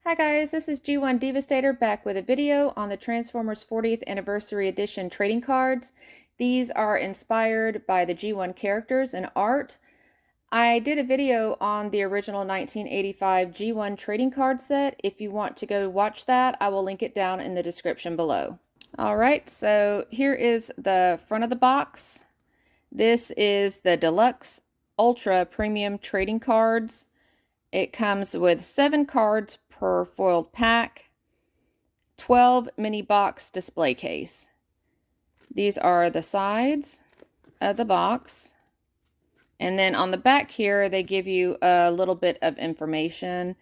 Hi guys, this is G1 Devastator back with a video on the Transformers 40th Anniversary Edition trading cards. These are inspired by the G1 characters and art. I did a video on the original 1985 G1 trading card set. If you want to go watch that, I will link it down in the description below. Alright, so here is the front of the box. This is the Deluxe Ultra Premium Trading Cards. It comes with 7 cards per foiled pack, 12 mini box display case. These are the sides of the box. And then on the back here, they give you a little bit of information.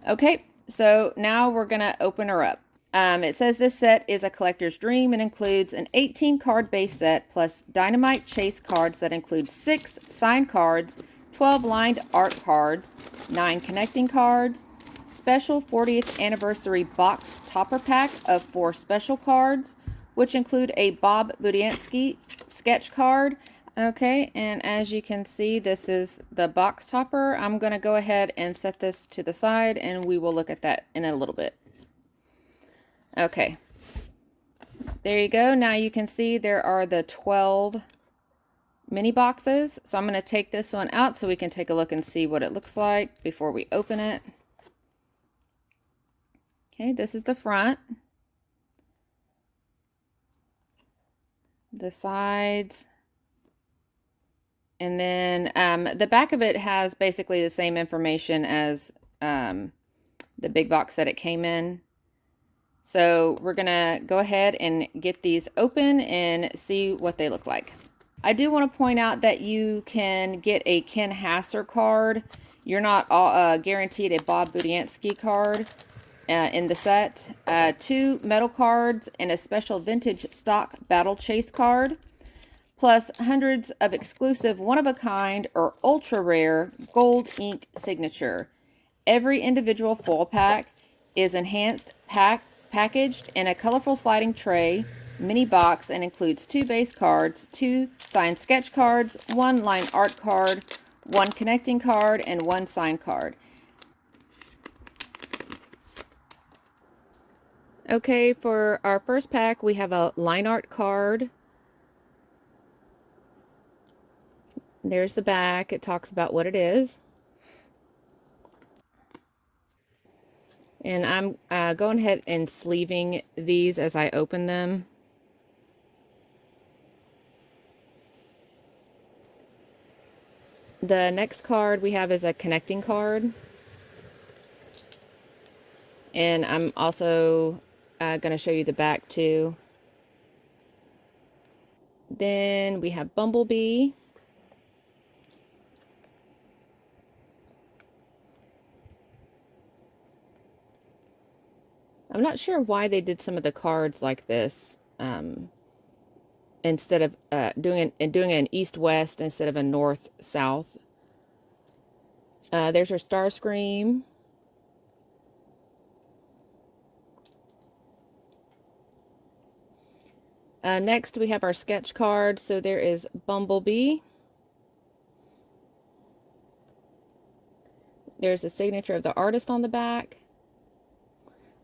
Okay, so now we're going to open her up. It says this set is a collector's dream and includes an 18 card base set plus Dynamite chase cards that include 6 signed cards, 12 lined art cards, 9 connecting cards, special 40th anniversary box topper pack of 4 special cards, which include a Bob Budiansky sketch card. Okay, and as you can see, this is the box topper. I'm going to go ahead and set this to the side and we will look at that in a little bit. Okay, there you go. Now you can see there are the 12 mini boxes. So I'm going to take this one out so we can take a look and see what it looks like before we open it. Okay, this is the front. The sides. And then the back of it has basically the same information as the big box that it came in. So we're going to go ahead and get these open and see what they look like. I do want to point out that you can get a Ken Hasser card. You're not guaranteed a Bob Budiansky card in the set. 2 metal cards and a special vintage stock battle chase card, plus hundreds of exclusive one-of-a-kind or ultra-rare gold ink signature. Every individual foil pack is enhanced packaged in a colorful sliding tray mini box and includes 2 base cards, 2 signed sketch cards, 1 line art card, 1 connecting card, and 1 signed card. Okay, for our first pack, we have a line art card. There's the back. It talks about what it is. And I'm going ahead and sleeving these as I open them. The next card we have is a connecting card. And I'm also going to show you the back too. Then we have Bumblebee. I'm not sure why they did some of the cards like this. Instead of doing an east-west instead of a north-south. There's our Starscream. Next, we have our sketch card. So there is Bumblebee. There's a signature of the artist on the back.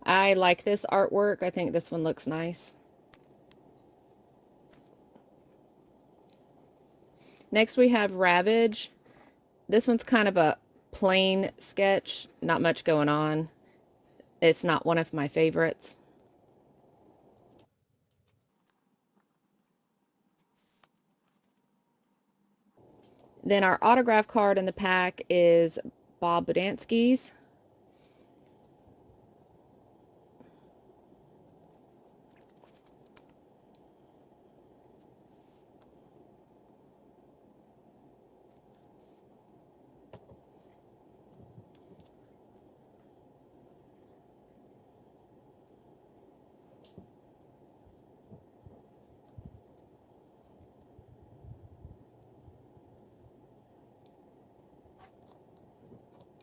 I like this artwork. I think this one looks nice. Next, we have Ravage. This one's kind of a plain sketch. Not much going on. It's not one of my favorites. Then our autograph card in the pack is Bob Budiansky's.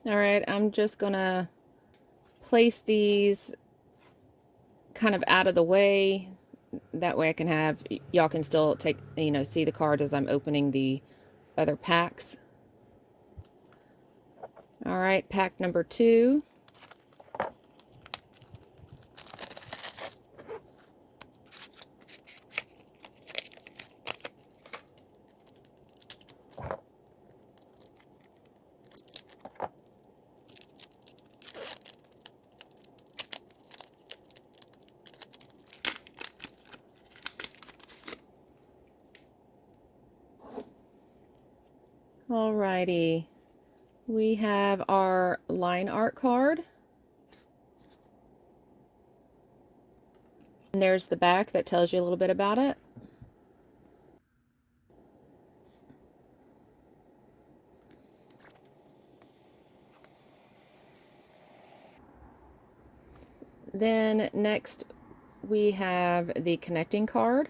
All right, I'm just gonna place these kind of out of the way. That way I can have, y'all can still take, see the card as I'm opening the other packs. All right, pack number 2. Alrighty, we have our line art card. And there's the back that tells you a little bit about it. Then next we have the connecting card.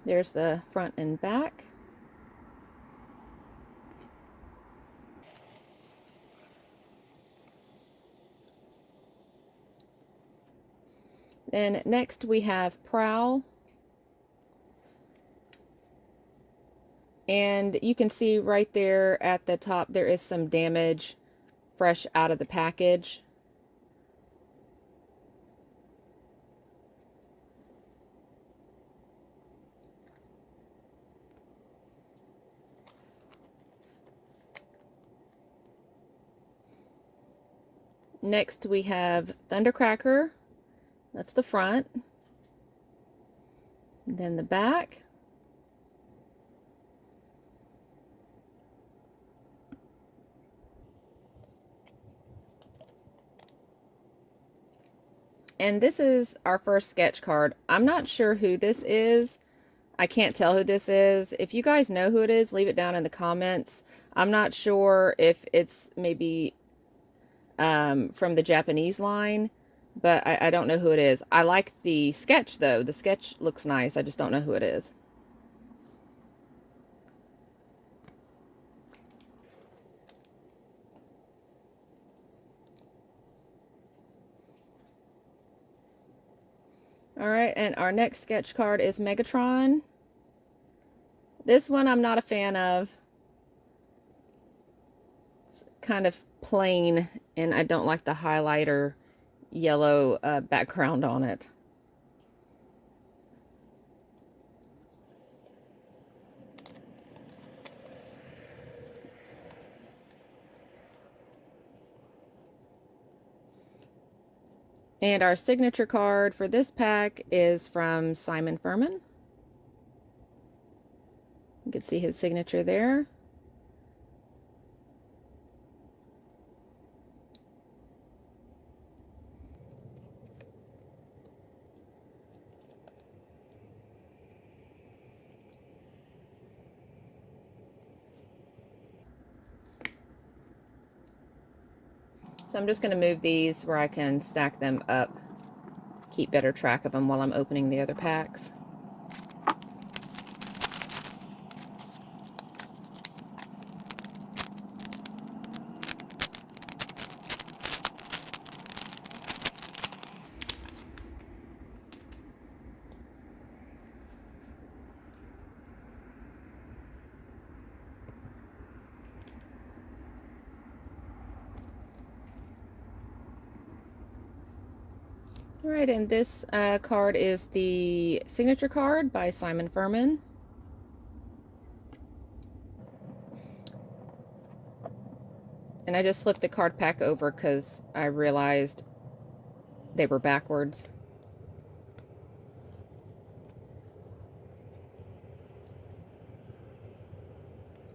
There's the front and back. Then next we have Prowl. And you can see right there at the top there is some damage fresh out of the package. Next we have Thundercracker. That's the front. Then the back. And this is our first sketch card. I'm not sure who this is. I can't tell who this is. If you guys know who it is, leave it down in the comments. I'm not sure if it's maybe from the Japanese line, but I don't know who it is. I like the sketch though. The sketch looks nice. I just don't know who it is. Alright, and our next sketch card is Megatron. This one I'm not a fan of. It's kind of plain, and I don't like the highlighter yellow background on it. And our signature card for this pack is from Simon Furman. You can see his signature there. So I'm just going to move these where I can stack them up, keep better track of them while I'm opening the other packs. All right, and this card is the signature card by Simon Furman. And I just flipped the card pack over because I realized they were backwards.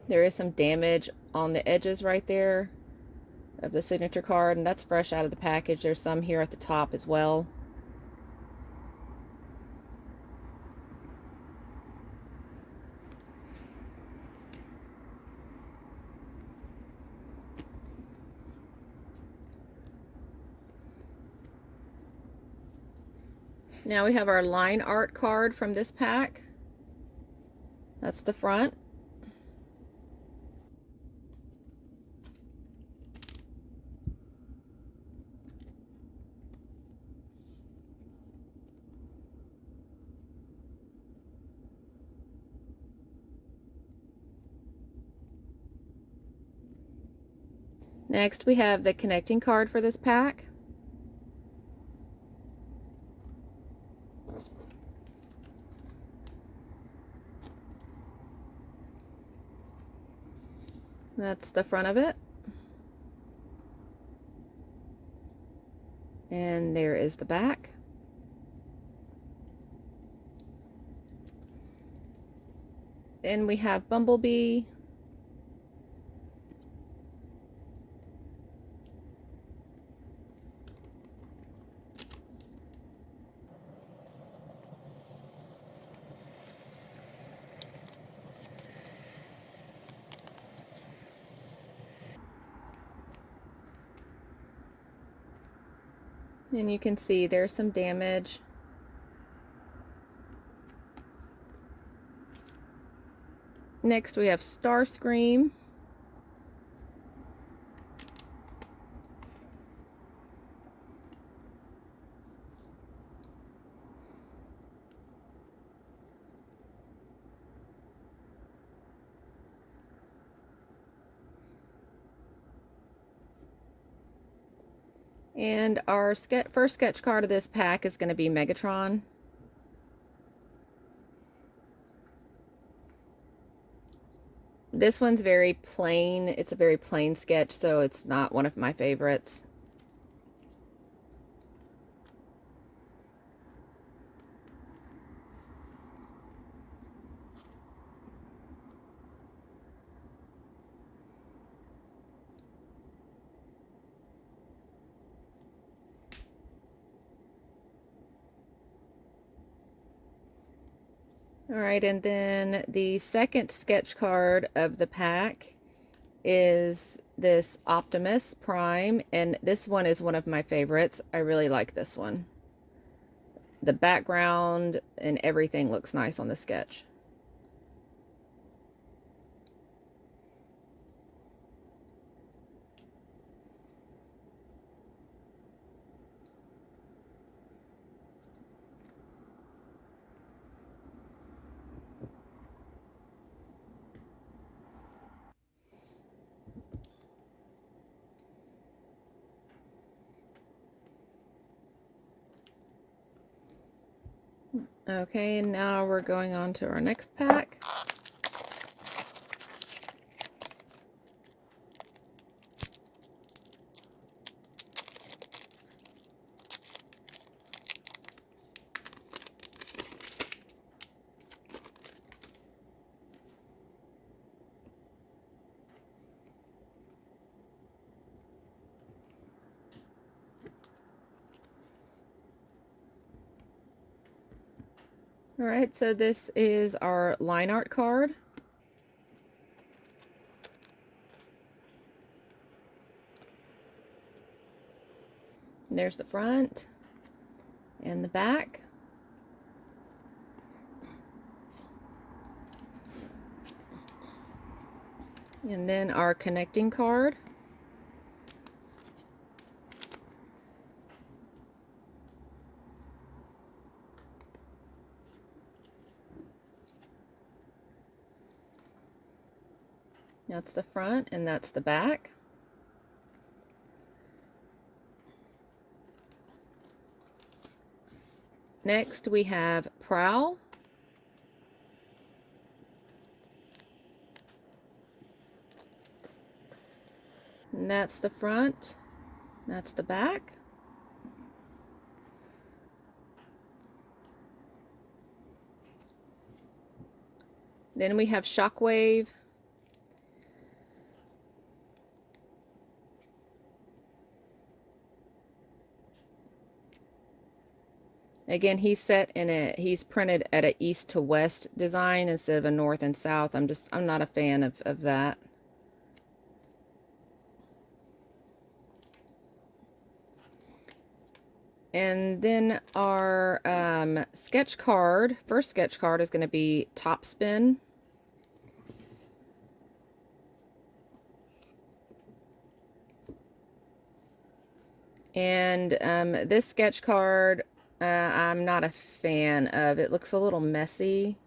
There is some damage on the edges right there of the signature card, and that's fresh out of the package. There's some here at the top as well. Now we have our line art card from this pack. That's the front. Next we have the connecting card for this pack. That's the front of it. And there is the back. Then we have Bumblebee. And you can see there's some damage. Next we have Starscream. And our first sketch card of this pack is going to be Megatron. This one's very plain. It's a very plain sketch, so it's not one of my favorites. All right, and then the second sketch card of the pack is this Optimus Prime, and this one is one of my favorites. I really like this one. The background and everything looks nice on the sketch. Okay, and now we're going on to our next pack. All right, so this is our line art card. There's the front and the back. And then our connecting card. That's the front and that's the back. Next we have Prowl. And that's the front, that's the back. Then we have Shockwave. Again, he's printed at an east to west design instead of a north and south. I'm not a fan of that. And then our sketch card, first sketch card is going to be Top Spin. And this sketch card, I'm not a fan of. It looks a little messy.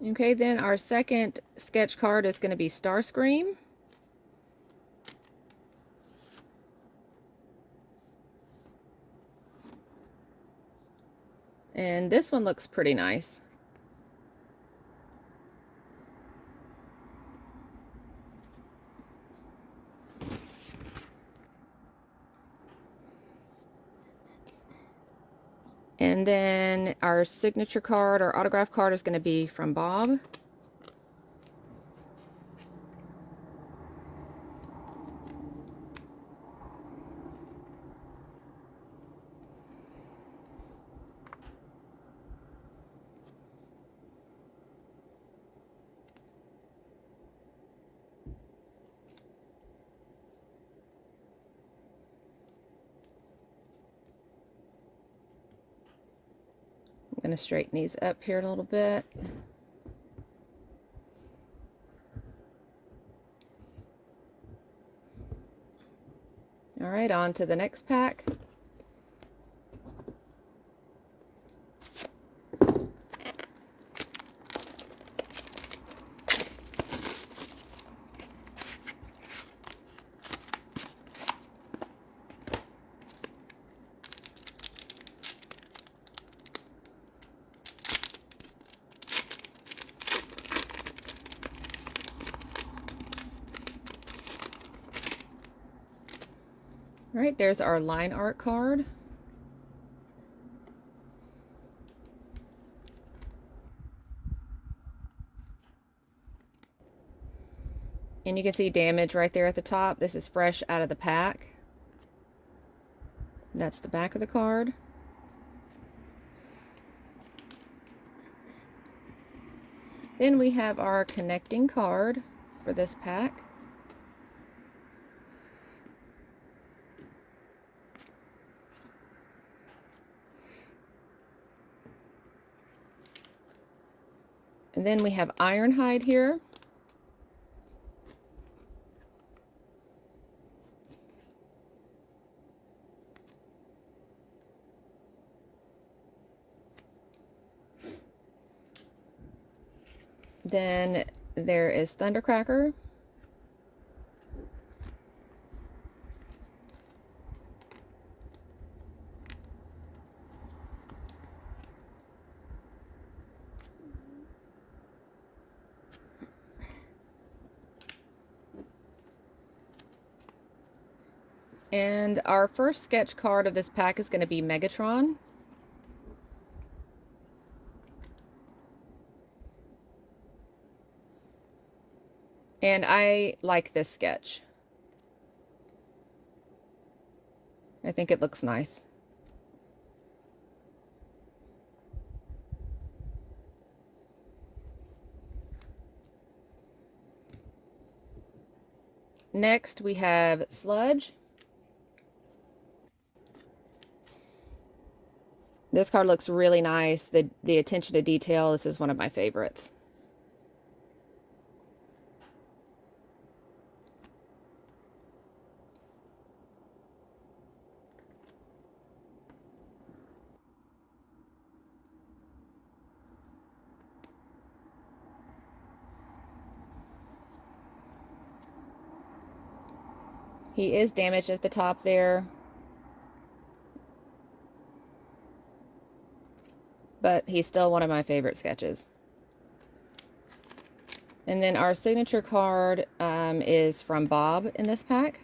Okay, then our second sketch card is going to be Starscream. And this one looks pretty nice. And then our signature card, our autograph card, is going to be from Bob. I'm going to straighten these up here a little bit. All right, on to the next pack. All right, there's our line art card. And you can see damage right there at the top. This is fresh out of the pack. That's the back of the card. Then we have our connecting card for this pack. And then we have Ironhide here. Then there is Thundercracker. And our first sketch card of this pack is going to be Megatron. And I like this sketch. I think it looks nice. Next we have Sludge. This card looks really nice. The attention to detail, this is one of my favorites. He is damaged at the top there, but he's still one of my favorite sketches. And then our signature card is from Bob in this pack.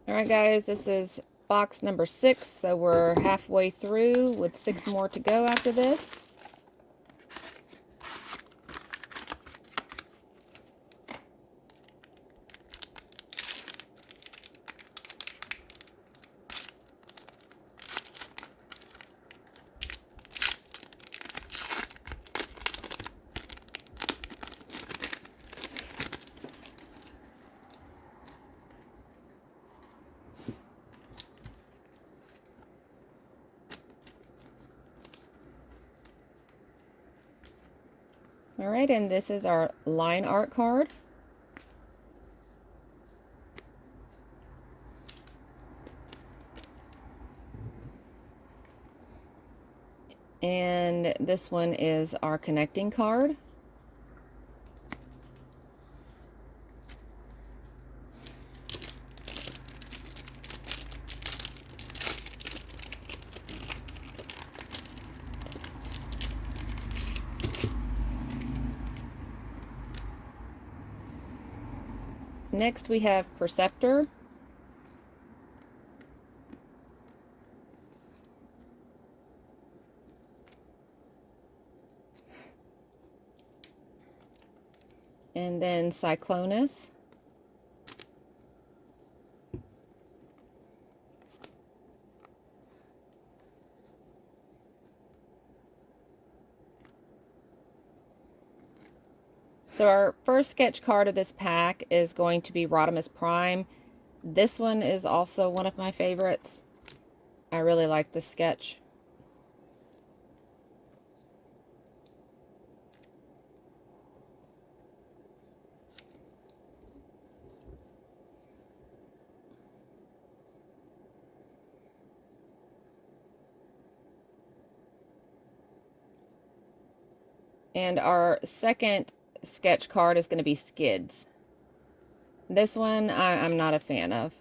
All right, guys, this is box number 6, so we're halfway through with 6 more to go after this. All right, and this is our line art card. And this one is our connecting card. Next we have Perceptor. And then Cyclonus. So our first sketch card of this pack is going to be Rodimus Prime. This one is also one of my favorites. I really like this sketch. And our second sketch card is going to be Skids. This one I'm not a fan of.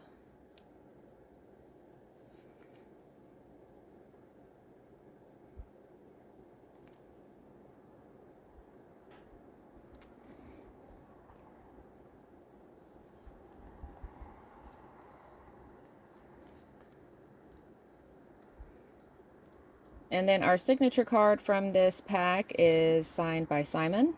And then our signature card from this pack is signed by Simon.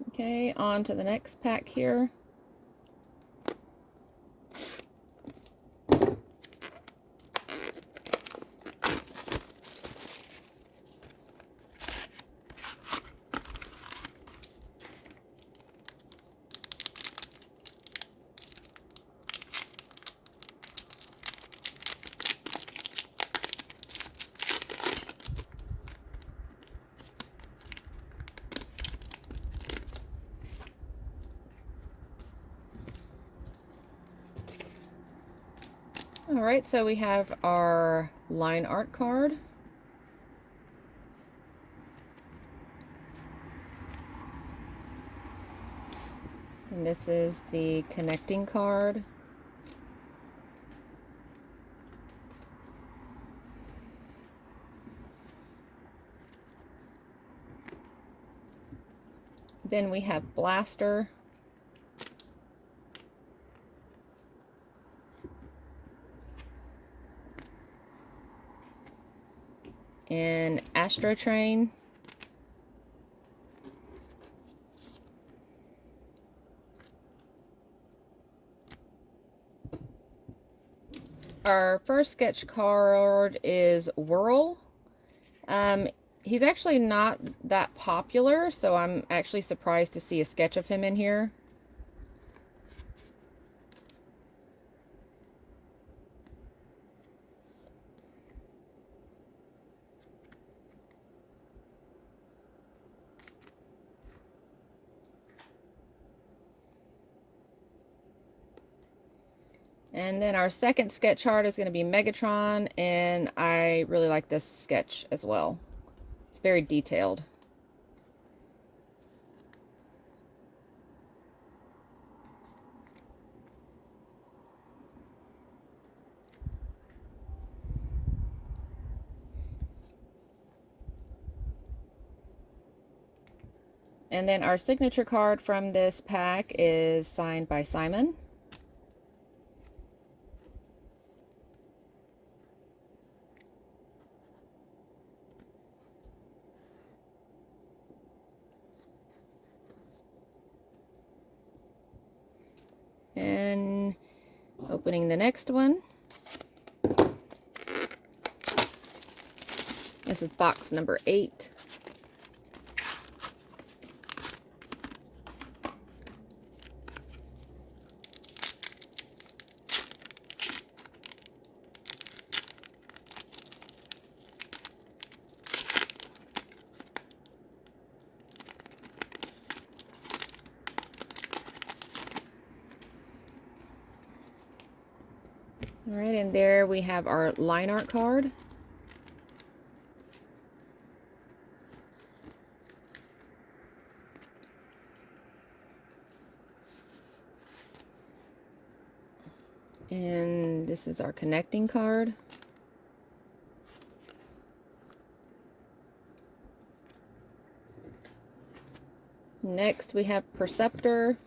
Okay, on to the next pack here. All right, so we have our line art card. And this is the connecting card. Then we have Blaster. And Astro Train. Our first sketch card is Whirl. He's actually not that popular, so I'm actually surprised to see a sketch of him in here. And then our second sketch art is going to be Megatron, and I really like this sketch as well. It's very detailed. And then our signature card from this pack is signed by Simon. And opening the next one. This is box number 8. All right, and there we have our line art card. And this is our connecting card. Next we have Perceptor.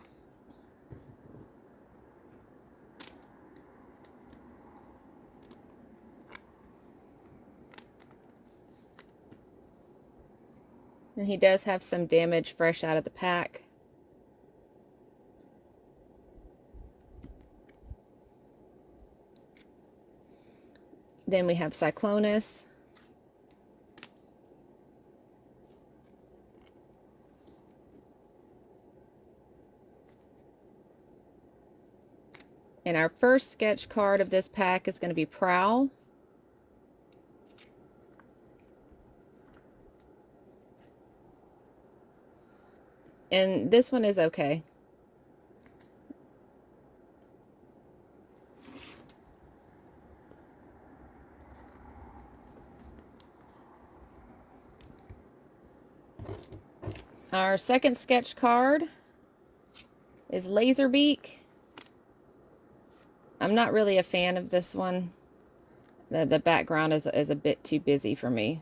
And he does have some damage fresh out of the pack. Then we have Cyclonus. And our first sketch card of this pack is going to be Prowl. And this one is okay. Our second sketch card is Laserbeak. I'm not really a fan of this one. The background is a bit too busy for me.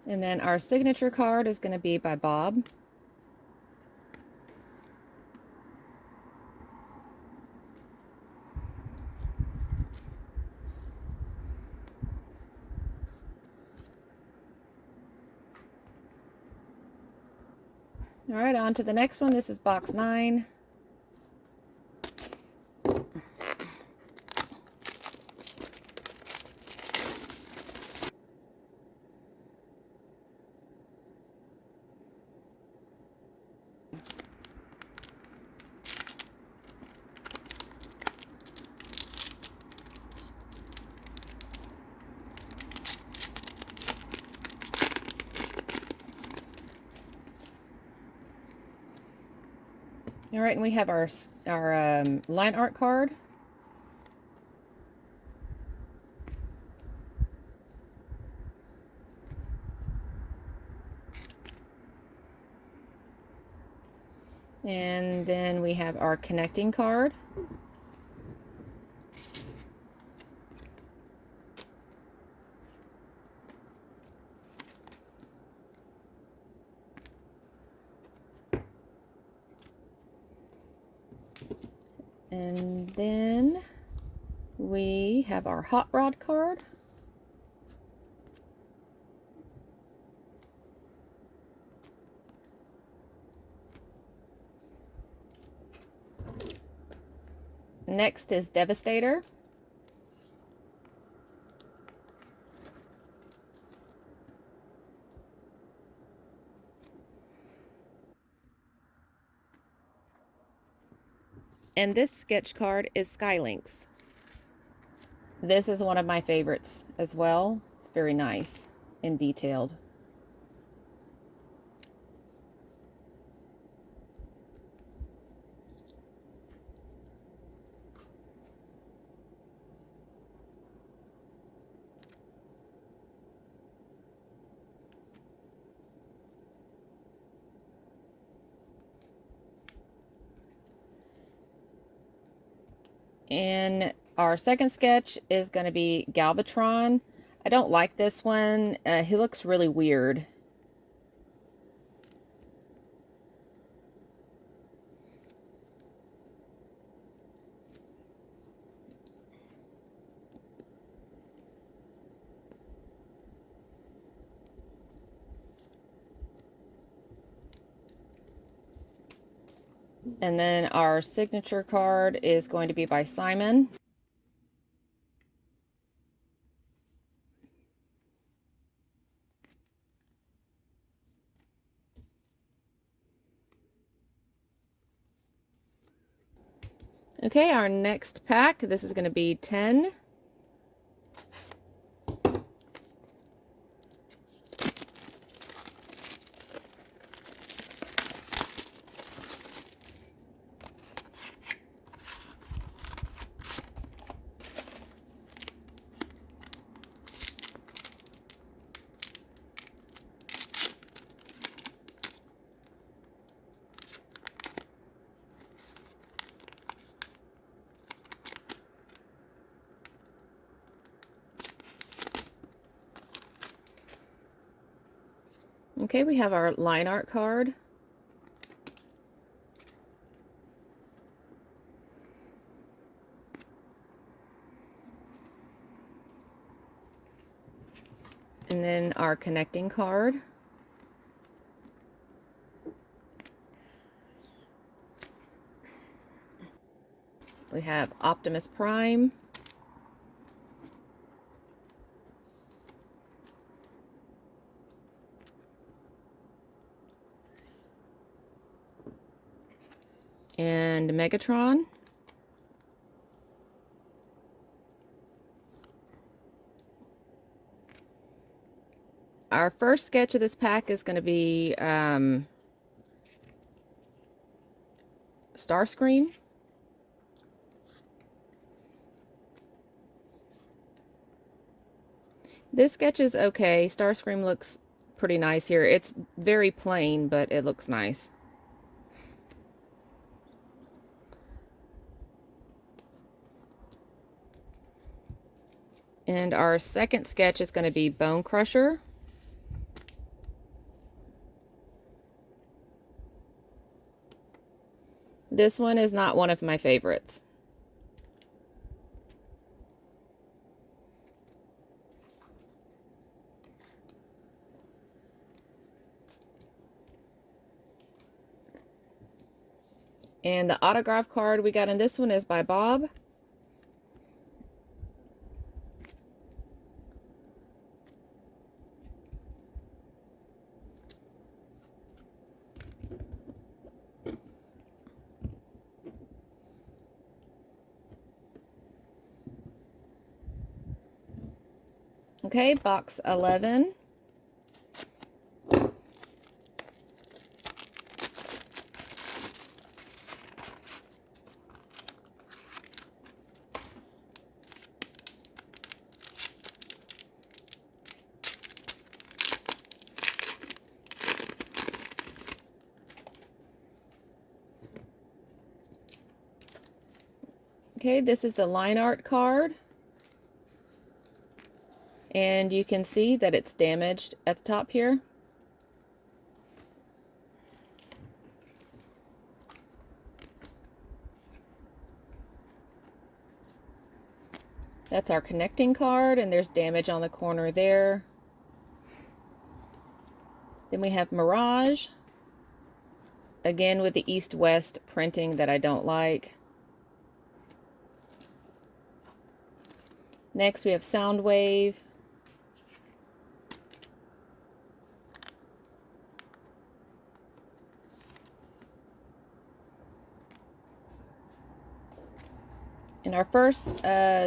And then our signature card is going to be by Bob. All right, on to the next one. This is box 9. All right, and we have our line art card. And then we have our connecting card. And then we have our hot rod card. Next is Devastator. And this sketch card is Skylynx. This is one of my favorites as well. It's very nice and detailed. And our second sketch is going to be Galvatron. I don't like this one. He looks really weird. And then our signature card is going to be by Simon. Okay, our next pack, this is going to be 10. Okay, we have our line art card. And then our connecting card. We have Optimus Prime. And Megatron. Our first sketch of this pack is going to be Starscream. This sketch is okay. Starscream looks pretty nice here. It's very plain, but it looks nice. And our second sketch is going to be Bone Crusher. This one is not one of my favorites. And the autograph card we got in this one is by Bob. Okay, box 11. Okay, this is the line art card. And you can see that it's damaged at the top here. That's our connecting card, and there's damage on the corner there. Then we have Mirage. Again with the east-west printing that I don't like. Next we have Soundwave. And our first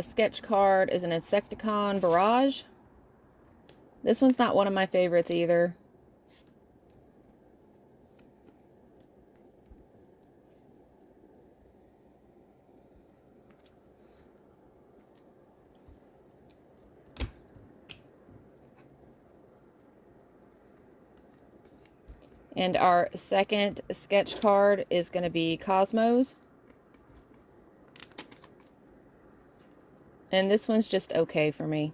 sketch card is an Insecticon Barrage. This one's not one of my favorites either. And our second sketch card is going to be Cosmos. And this one's just okay for me.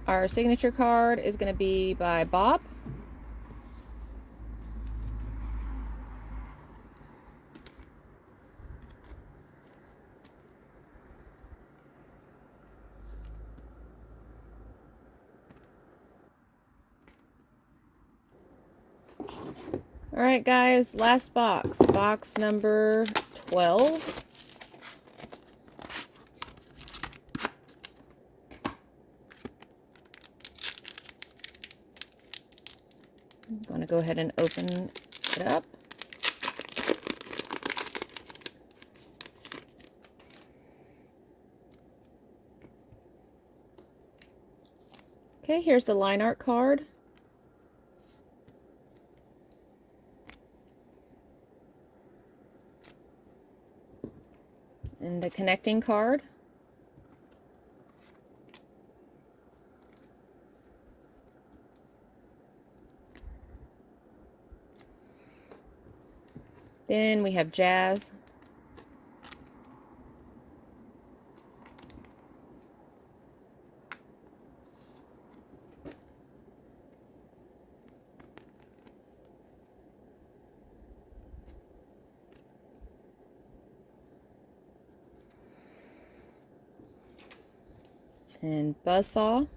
Our signature card is going to be by Bob. Alright guys, last box. Box number 12. I'm going to go ahead and open it up. Okay, here's the line art card. And the connecting card. Then we have Jazz. And Buzzsaw.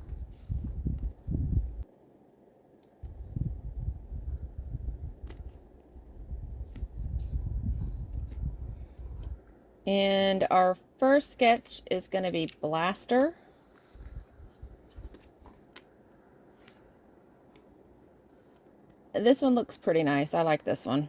And our first sketch is going to be Blaster. This one looks pretty nice. I like this one.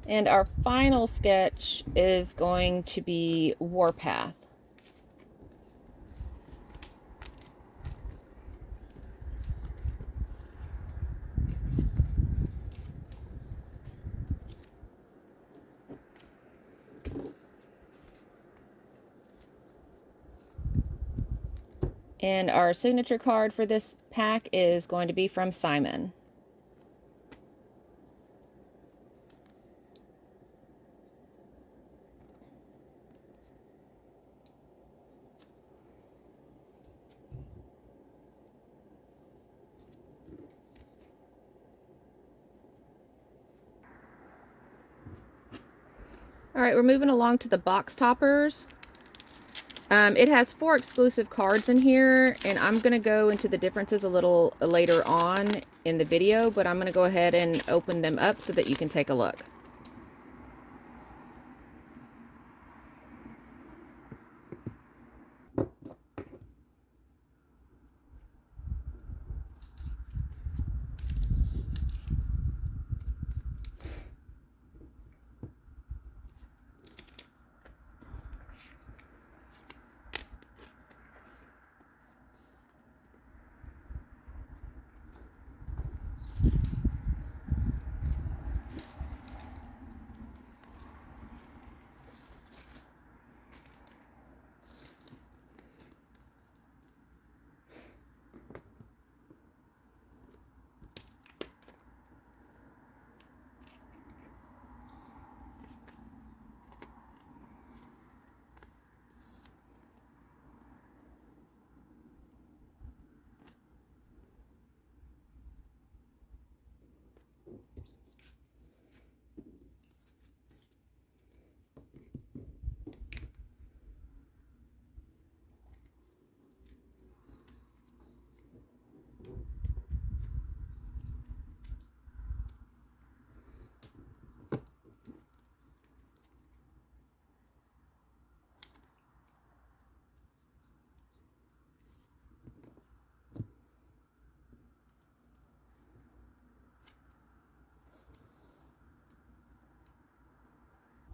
And our final sketch is going to be Warpath. And our signature card for this pack is going to be from Simon. All right, we're moving along to the box toppers. It has 4 exclusive cards in here, and I'm going to go into the differences a little later on in the video, but I'm going to go ahead and open them up so that you can take a look.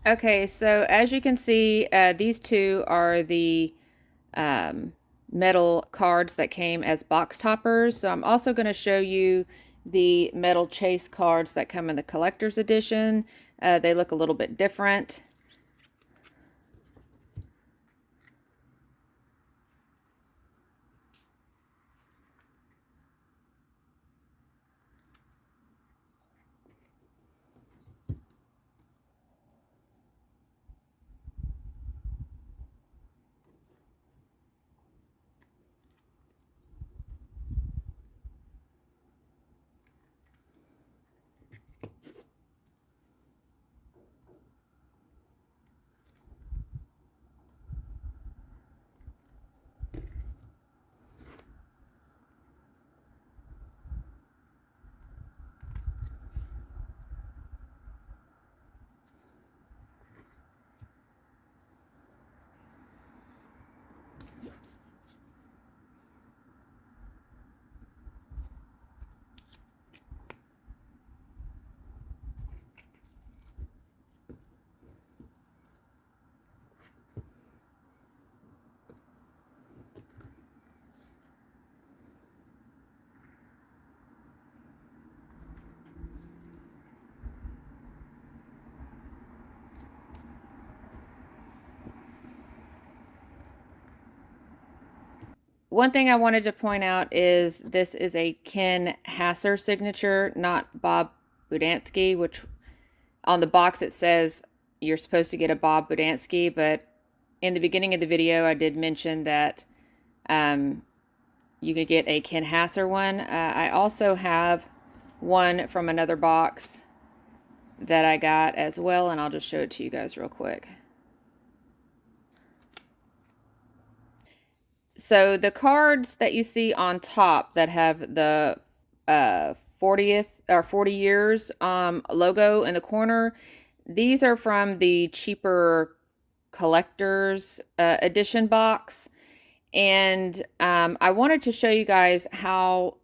Okay, so as you can see, these two are the metal cards that came as box toppers. So I'm also going to show you the metal chase cards that come in the collector's edition. They look a little bit different. One thing I wanted to point out is this is a Ken Hasser signature, not Bob Budansky, which on the box it says you're supposed to get a Bob Budansky, but in the beginning of the video I did mention that you could get a Ken Hasser one. I also have one from another box that I got as well, and I'll just show it to you guys real quick. So the cards that you see on top that have the 40th or 40 years logo in the corner, these are from the cheaper collector's edition box. And I wanted to show you guys how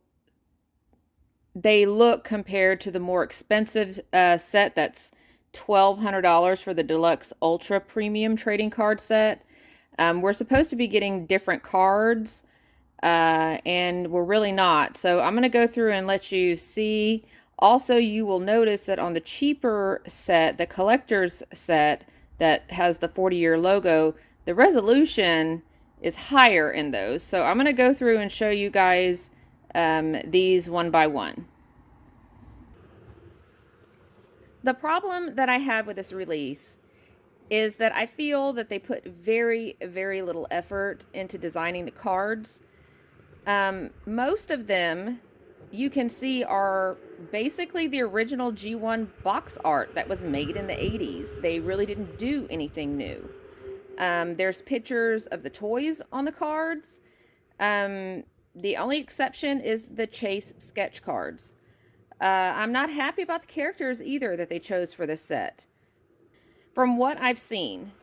they look compared to the more expensive set that's $1,200 for the Deluxe Ultra Premium Trading Card Set. We're supposed to be getting different cards, and we're really not. So I'm going to go through and let you see. Also, you will notice that on the cheaper set, the collector's set that has the 40-year logo, the resolution is higher in those. So I'm going to go through and show you guys these one by one. The problem that I have with this release is that I feel that they put very, very little effort into designing the cards. Most of them you can see are basically the original G1 box art that was made in the 80s. They really didn't do anything new. There's pictures of the toys on the cards. The only exception is the Chase sketch cards. I'm not happy about the characters either that they chose for this set. From what I've seen,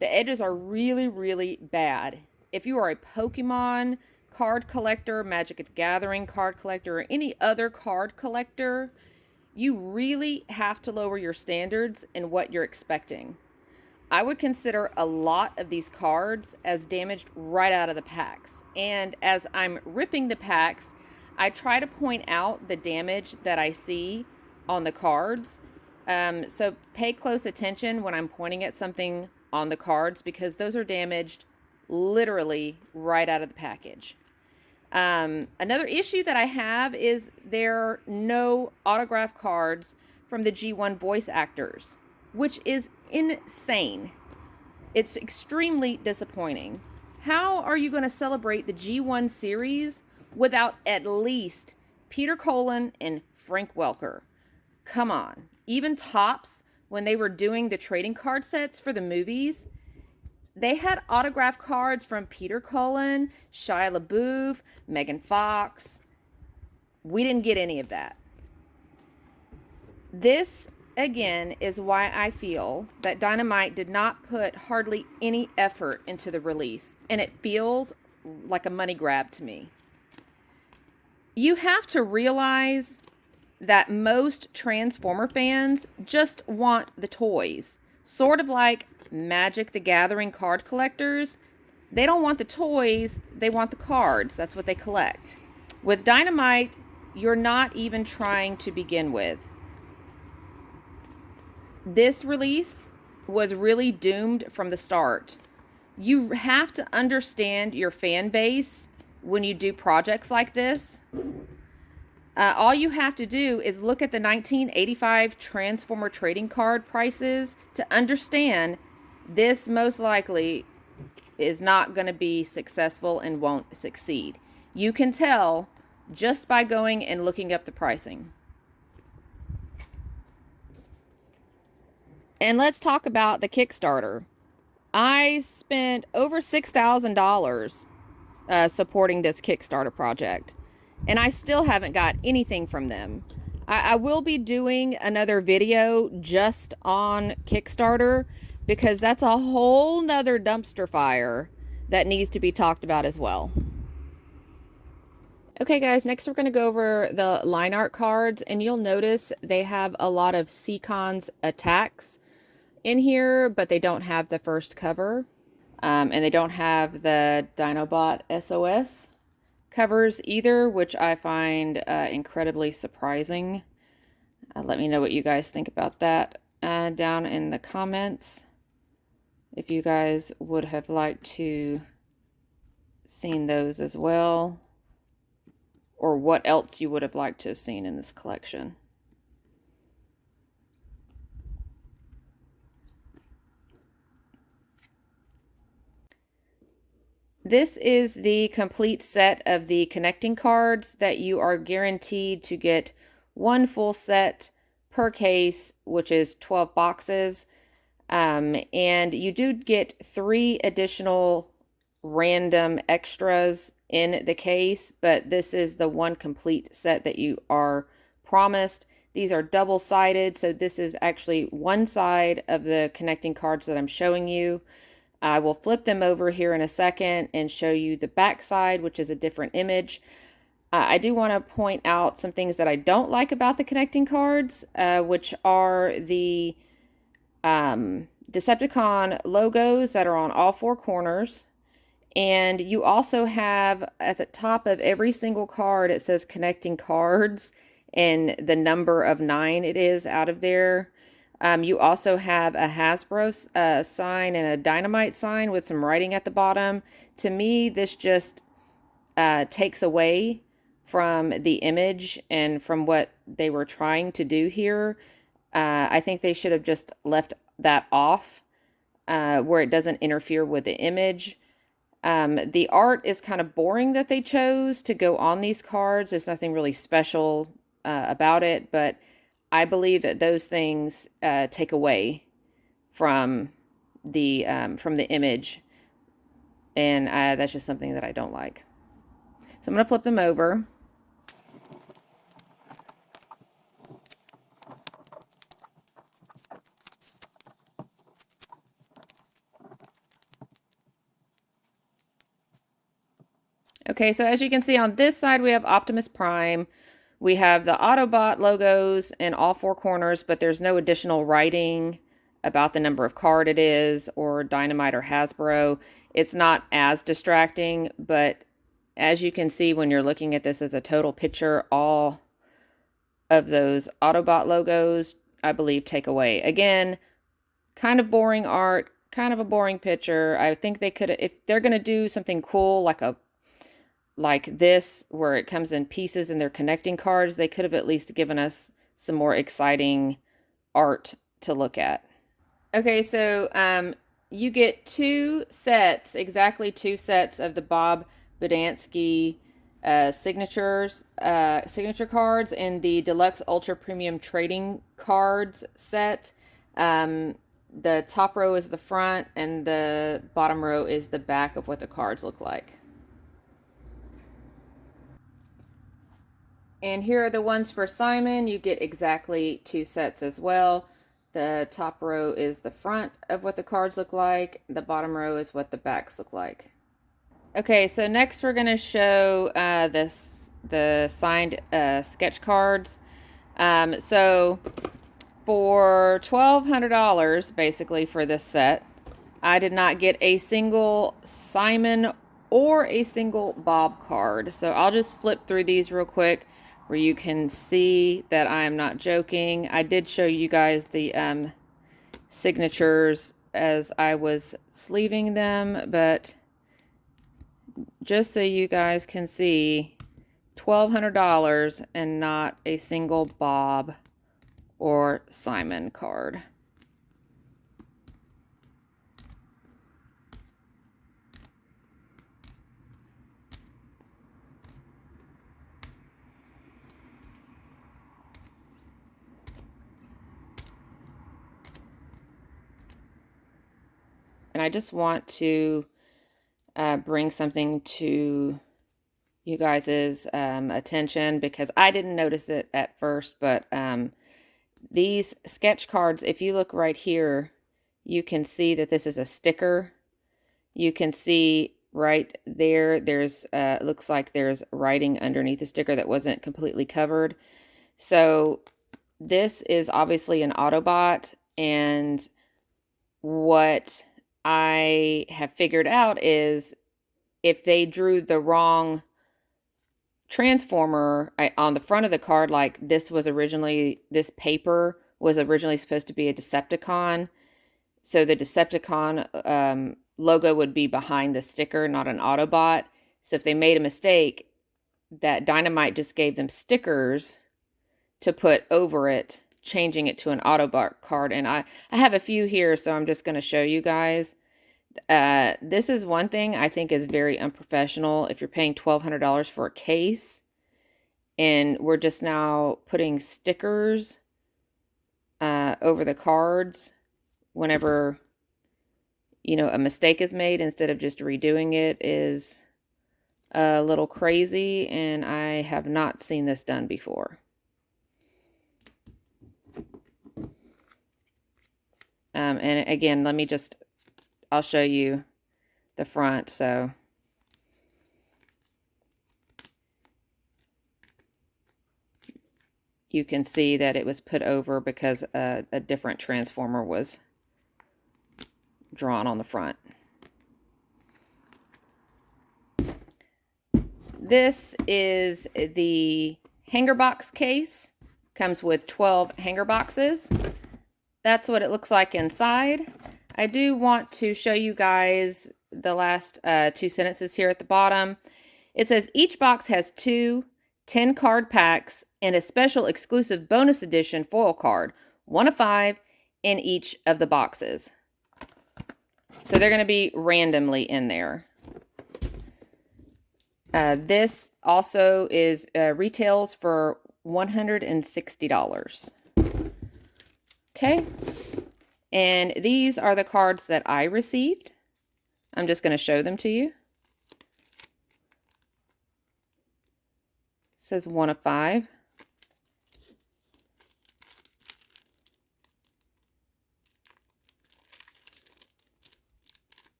the edges are really, really bad. If you are a Pokemon card collector, Magic the Gathering card collector, or any other card collector, you really have to lower your standards in what you're expecting. I would consider a lot of these cards as damaged right out of the packs. And as I'm ripping the packs, I try to point out the damage that I see on the cards. So pay close attention when I'm pointing at something on the cards, because those are damaged literally right out of the package. Another issue that I have is there are no autograph cards from the G1 voice actors, which is insane. It's extremely disappointing. How are you going to celebrate the G1 series without at least Peter Cullen and Frank Welker? Come on. Even Topps, when they were doing the trading card sets for the movies, they had autograph cards from Peter Cullen, Shia LaBeouf, Megan Fox. We didn't get any of that. This, again, is why I feel that Dynamite did not put hardly any effort into the release, and it feels like a money grab to me. You have to realize that most Transformer fans just want the toys. Sort of like Magic the Gathering card collectors. They don't want the toys, they want the cards. That's what they collect. With Dynamite, you're not even trying to begin with. This release was really doomed from the start. You have to understand your fan base when you do projects like this. All you have to do is look at the 1985 Transformer trading card prices to understand this most likely is not going to be successful and won't succeed. You can tell just by going and looking up the pricing. And let's talk about the Kickstarter. I spent over $6,000 supporting this Kickstarter project, and I still haven't got anything from them. I will be doing another video just on Kickstarter, because that's a whole nother dumpster fire that needs to be talked about as well. Okay guys, next we're going to go over the line art cards, and you'll notice they have a lot of Seacon's attacks in here, but they don't have the first cover, and they don't have the Dinobot SOS covers either, which I find incredibly surprising. Let me know what you guys think about that down in the comments. If you guys would have liked to seen those as well, or what else you would have liked to have seen in this collection. This is the complete set of the connecting cards that you are guaranteed to get one full set per case, which is 12 boxes. And you do get 3 additional random extras in the case, but this is the one complete set that you are promised. These are double-sided, so this is actually one side of the connecting cards that I'm showing you. I will flip them over here in a second and show you the back side, which is a different image. I do want to point out some things that I don't like about the connecting cards, which are the Decepticon logos that are on all 4 corners. And you also have at the top of every single card, it says connecting cards and the number of 9 it is out of there. You also have a Hasbro sign and a Dynamite sign with some writing at the bottom. To me, this just takes away from the image and from what they were trying to do here. I think they should have just left that off where it doesn't interfere with the image. The art is kind of boring that they chose to go on these cards. There's nothing really special about it, but I believe that those things take away from the image, and that's just something that I don't like. So I'm going to flip them over. Okay, so as you can see on this side, we have Optimus Prime. We have the Autobot logos in all 4 corners, but there's no additional writing about the number of card it is, or Dynamite or Hasbro. It's not as distracting, but as you can see when you're looking at this as a total picture, all of those Autobot logos, I believe, take away. Again, kind of boring art, kind of a boring picture. I think they could, if they're going to do something cool like this, where it comes in pieces and they're connecting cards, they could have at least given us some more exciting art to look at. Okay, so you get 2 sets, exactly 2 sets of the Bob Budansky signature cards in the Deluxe Ultra Premium Trading Cards set. The top row is the front and the bottom row is the back of what the cards look like. And here are the ones for Simon. You get exactly 2 sets as well. The top row is the front of what the cards look like. The bottom row is what the backs look like. Okay, so next we're going to show the signed sketch cards. So for $1,200 basically for this set, I did not get a single Simon or a single Bob card. So I'll just flip through these real quick where you can see that I'm not joking. I did show you guys the signatures as I was sleeving them, but just so you guys can see, $1,200 and not a single Bob or Simon card. And I just want to bring something to you guys' attention, because I didn't notice it at first, but these sketch cards, if you look right here, you can see that this is a sticker. You can see right there, there's looks like there's writing underneath the sticker that wasn't completely covered. So this is obviously an Autobot, and what I have figured out is if they drew the wrong transformer on the front of the card, like this paper was originally supposed to be a Decepticon, so the Decepticon logo would be behind the sticker, not an Autobot. So if they made a mistake, that Dynamite just gave them stickers to put over it, changing it to an Autobark card. And I have a few here, so I'm just going to show you guys. This is one thing I think is very unprofessional. If you're paying $1,200 for a case, and we're just now putting stickers over the cards whenever, you know, a mistake is made, instead of just redoing it, is a little crazy, and I have not seen this done before. And again, I'll show you the front. So you can see that it was put over because a different transformer was drawn on the front. This is the hanger box case. Comes with 12 hanger boxes. That's what it looks like inside. I do want to show you guys the last two sentences here at the bottom. It says each box has 2 10-card packs and a special exclusive bonus edition foil card, 1 of 5 in each of the boxes. So they're going to be randomly in there. This also is retails for $160. Okay. And these are the cards that I received. I'm just going to show them to you. It says 1 of 5.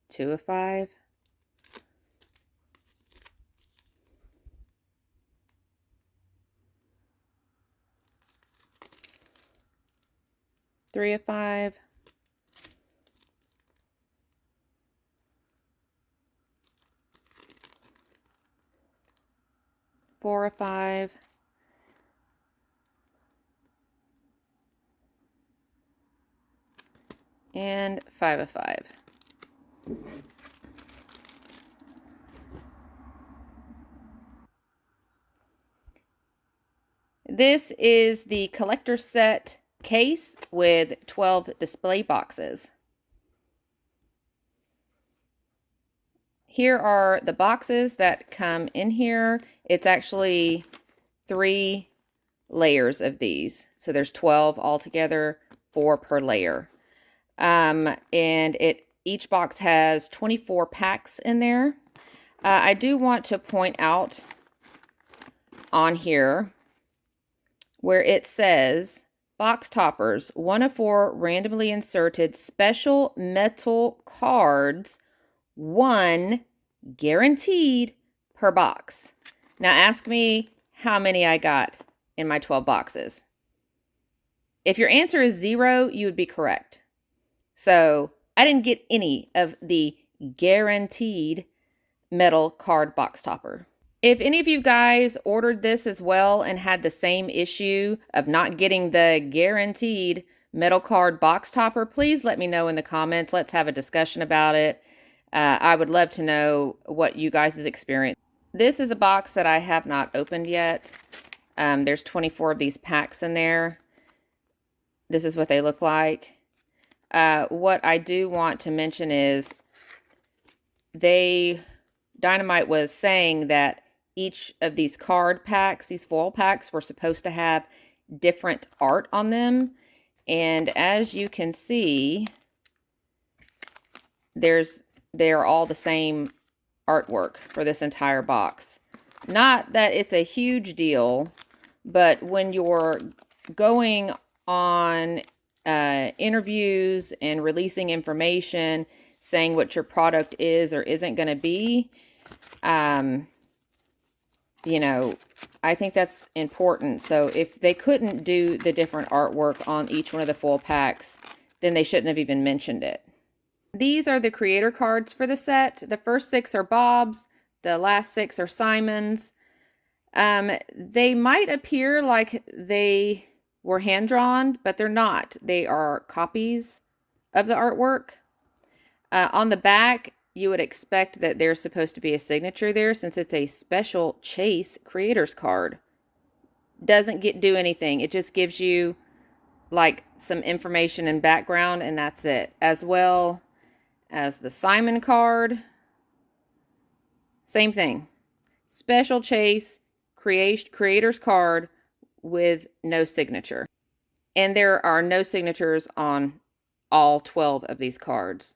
Two of 5. 3 of 5. 4 of 5. And 5 of 5. This is the collector set case with 12 display boxes. Here are the boxes that come in here. It's actually 3 layers of these. So there's 12 altogether, 4 per layer. And each box has 24 packs in there. I do want to point out on here where it says box toppers, 1 of 4 randomly inserted special metal cards, 1 guaranteed per box. Now ask me how many I got in my 12 boxes. If your answer is 0, you would be correct. So I didn't get any of the guaranteed metal card box topper. If any of you guys ordered this as well and had the same issue of not getting the guaranteed metal card box topper, please let me know in the comments. Let's have a discussion about it. I would love to know what you guys' experience. This is a box that I have not opened yet. There's 24 of these packs in there. This is what they look like. What I do want to mention is Dynamite was saying that each of these card packs, these foil packs, were supposed to have different art on them. And as you can see, they're all the same artwork for this entire box. Not that it's a huge deal, but when you're going on interviews and releasing information, saying what your product is or isn't going to be, you know, I think that's important. So if they couldn't do the different artwork on each one of the full packs, then they shouldn't have even mentioned it. These are the creator cards for the set. The first 6 are Bob's. The last 6 are Simon's. They might appear like they were hand-drawn, but they're not. They are copies of the artwork. On the back, you would expect that there's supposed to be a signature there since it's a special Chase creator's card. Doesn't do anything. It just gives you like some information and background, and that's it. As well as the Simon card. Same thing. Special Chase creator's card with no signature. And there are no signatures on all 12 of these cards.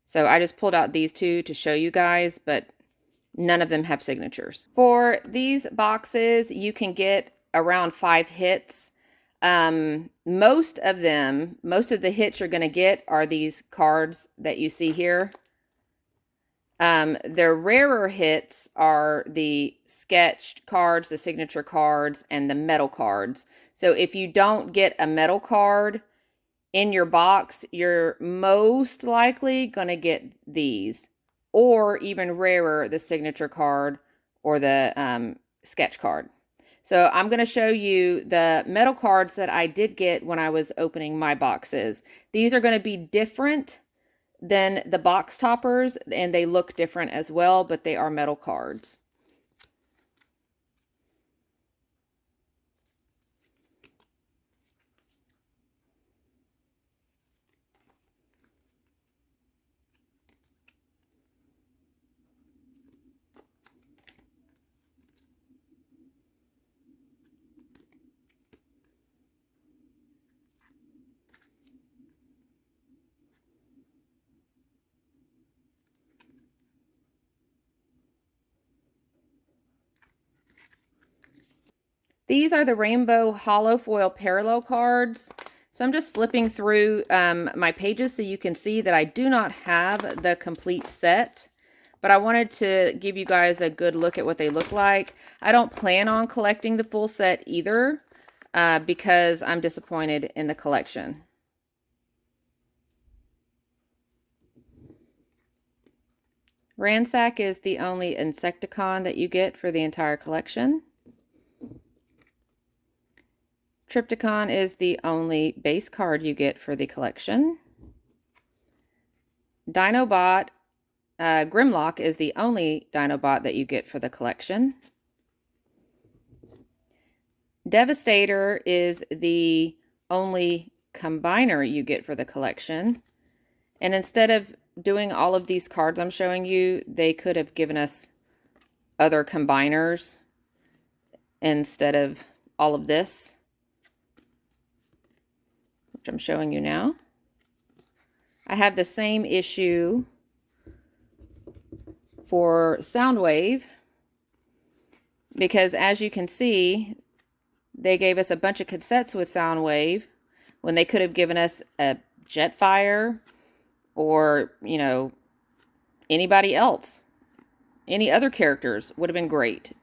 So I just pulled out these two to show you guys, but none of them have signatures. For these boxes, you can get around 5 hits. Most of the hits you're going to get are these cards that you see here. The rarer hits are the sketched cards, the signature cards, and the metal cards. So if you don't get a metal card in your box, you're most likely going to get these, or even rarer, the signature card or the sketch card. So I'm going to show you the metal cards that I did get when I was opening my boxes. These are going to be different than the box toppers, and they look different as well, but they are metal cards. These are the rainbow holo foil parallel cards. So I'm just flipping through my pages so you can see that I do not have the complete set, but I wanted to give you guys a good look at what they look like. I don't plan on collecting the full set either because I'm disappointed in the collection. Ransack is the only Insecticon that you get for the entire collection. Triptychon is the only base card you get for the collection. Dinobot, Grimlock is the only Dinobot that you get for the collection. Devastator is the only combiner you get for the collection. And instead of doing all of these cards I'm showing you, they could have given us other combiners instead of all of this, which I'm showing you now. I have the same issue for Soundwave because, as you can see, they gave us a bunch of cassettes with Soundwave when they could have given us a Jetfire or, you know, anybody else. Any other characters would have been great.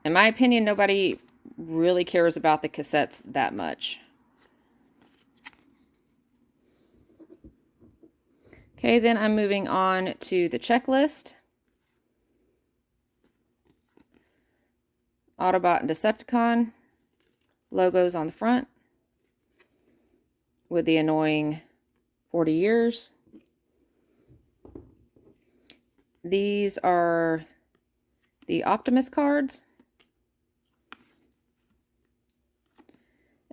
In my opinion, nobody really cares about the cassettes that much. Okay, then I'm moving on to the checklist. Autobot and Decepticon logos on the front with the annoying 40 years. These are the Optimus cards.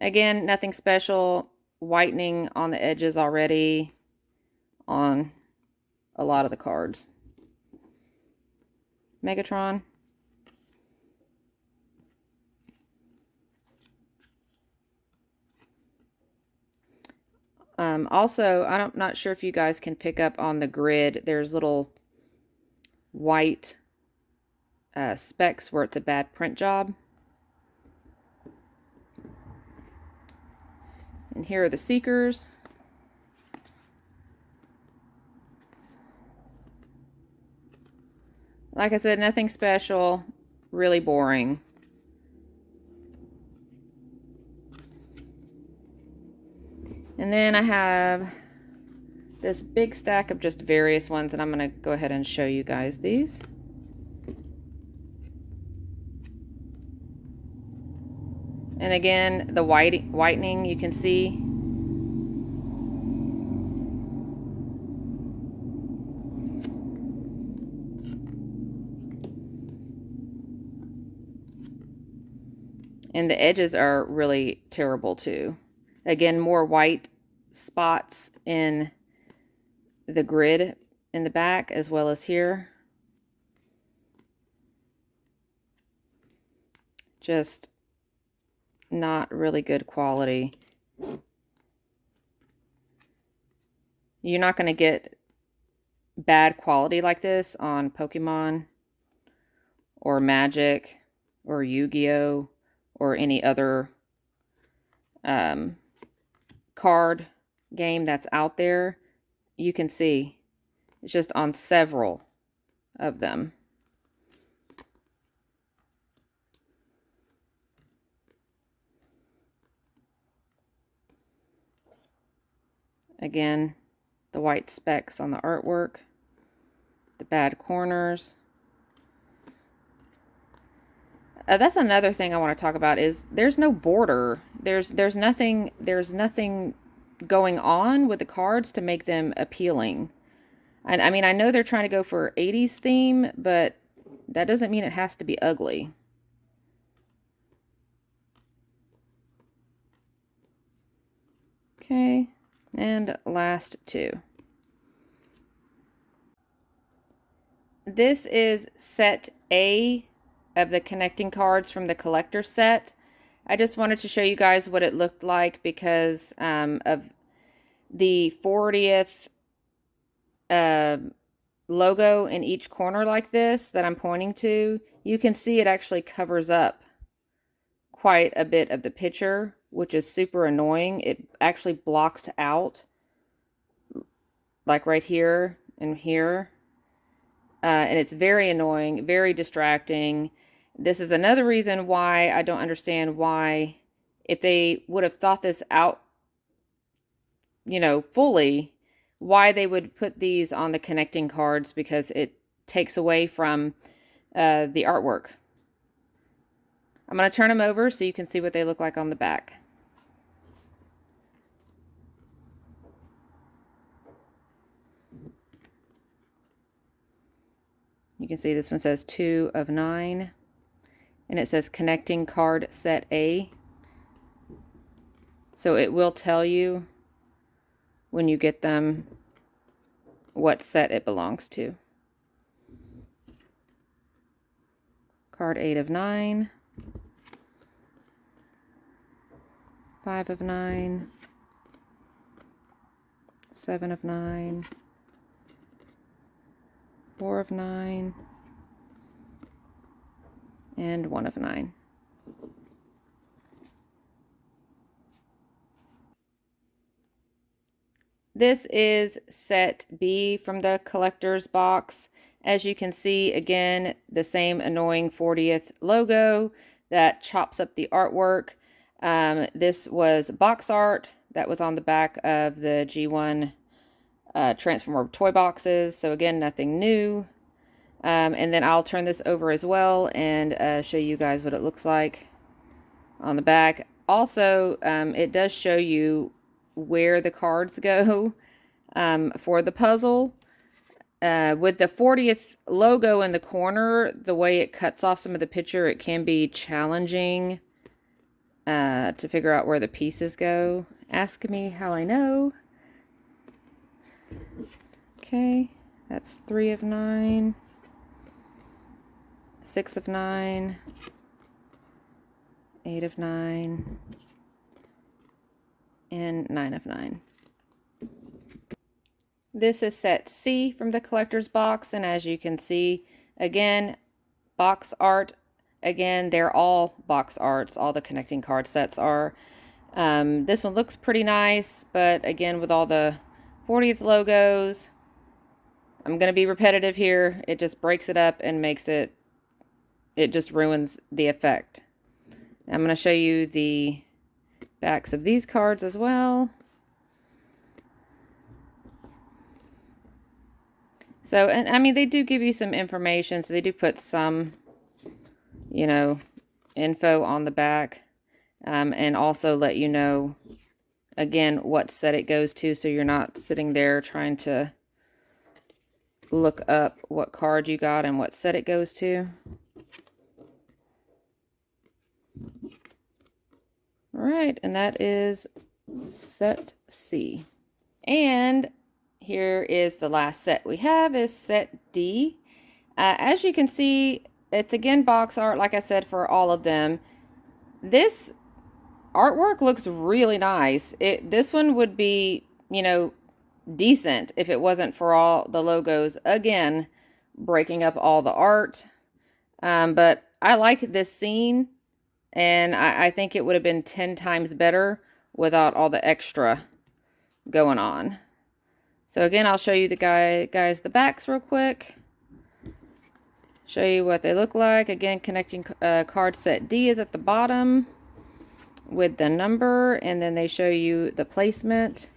Again, nothing special. Whitening on the edges already on a lot of the cards. Megatron. Also, I'm not sure if you guys can pick up on the grid. There's little white specks where it's a bad print job. And here are the Seekers. Like I said, nothing special, really boring. And then I have this big stack of just various ones, and I'm going to go ahead and show you guys these. And again, the whitening you can see. And the edges are really terrible too. Again, more white spots in the grid in the back as well as here. Just not really good quality. You're not going to get bad quality like this on Pokemon or Magic or Yu-Gi-Oh or any other card game that's out there. You can see it's just on several of them. Again, the white specks on the artwork, the bad corners. That's another thing I want to talk about is there's no border. There's nothing going on with the cards to make them appealing. And I mean, I know they're trying to go for 80s theme, but that doesn't mean it has to be ugly. Okay, and last two. This is set A of the connecting cards from the collector set. I just wanted to show you guys what it looked like because of the 40th logo in each corner like this that I'm pointing to. You can see it actually covers up quite a bit of the picture, which is super annoying. It actually blocks out like right here and here. And it's very annoying, very distracting. This is another reason why I don't understand why, if they would have thought this out, you know, fully, why they would put these on the connecting cards, because it takes away from the artwork. I'm going to turn them over so you can see what they look like on the back. You can see this one says 2 of 9, and it says connecting card set A. So it will tell you when you get them what set it belongs to. Card 8 of 9, 5 of 9, 7 of 9, 4 of 9, and 1 of 9. This is set B from the collector's box. As you can see, again, the same annoying 40th logo that chops up the artwork. This was box art that was on the back of the G1 Transformer toy boxes. So again, nothing new. And then I'll turn this over as well and show you guys what it looks like on the back. Also, it does show you where the cards go for the puzzle. With the 40th logo in the corner, the way it cuts off some of the picture, it can be challenging to figure out where the pieces go. Ask me how I know. Okay, that's 3 of 9, 6 of 9, 8 of 9, and 9 of 9. This is set C from the collector's box, and as you can see, again, box art. Again, they're all box arts. All the connecting card sets are. This one looks pretty nice, but again, with all the 40th logos, I'm going to be repetitive here. It just breaks it up and makes it just ruins the effect. I'm going to show you the backs of these cards as well. So, and I mean, they do give you some information. So they do put some, you know, info on the back, and also let you know, again, what set it goes to. So you're not sitting there trying to look up what card you got and what set it goes to. All right, and that is set C. And here is the last set we have is set D. As you can see, it's again box art, like I said, for all of them. This artwork looks really nice. This one would be, you know, decent if it wasn't for all the logos, again, breaking up all the art. But I like this scene, and I think it would have been 10 times better without all the extra going on. So again, I'll show you the guys the backs real quick. Show you what they look like. Again, connecting card set D is at the bottom with the number, and then they show you the placement.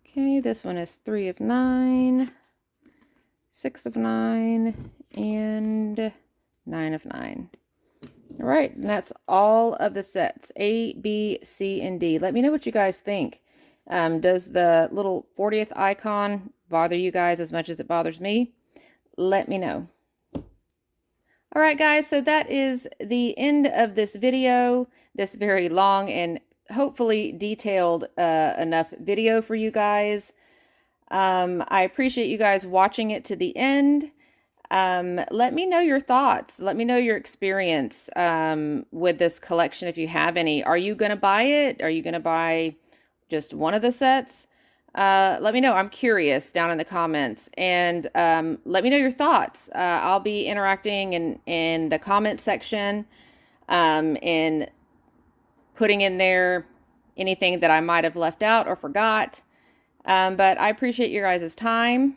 Okay, this one is 3 of 9, 6 of 9, and 9 of 9. All right, and that's all of the sets, A, B, C, and D. Let me know what you guys think. Does the little 40th icon bother you guys as much as it bothers me? Let me know. All right, guys, so that is the end of this video, this very long and hopefully detailed enough video for you guys. I appreciate you guys watching it to the end. Let me know your thoughts. Let me know your experience with this collection if you have any. Are you going to buy it? Are you going to buy just one of the sets? Let me know. I'm curious down in the comments, and let me know your thoughts. I'll be interacting in the comment section and putting in there anything that I might have left out or forgot. But I appreciate your guys' time,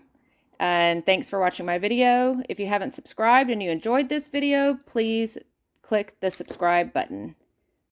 and thanks for watching my video. If you haven't subscribed and you enjoyed this video, please click the subscribe button.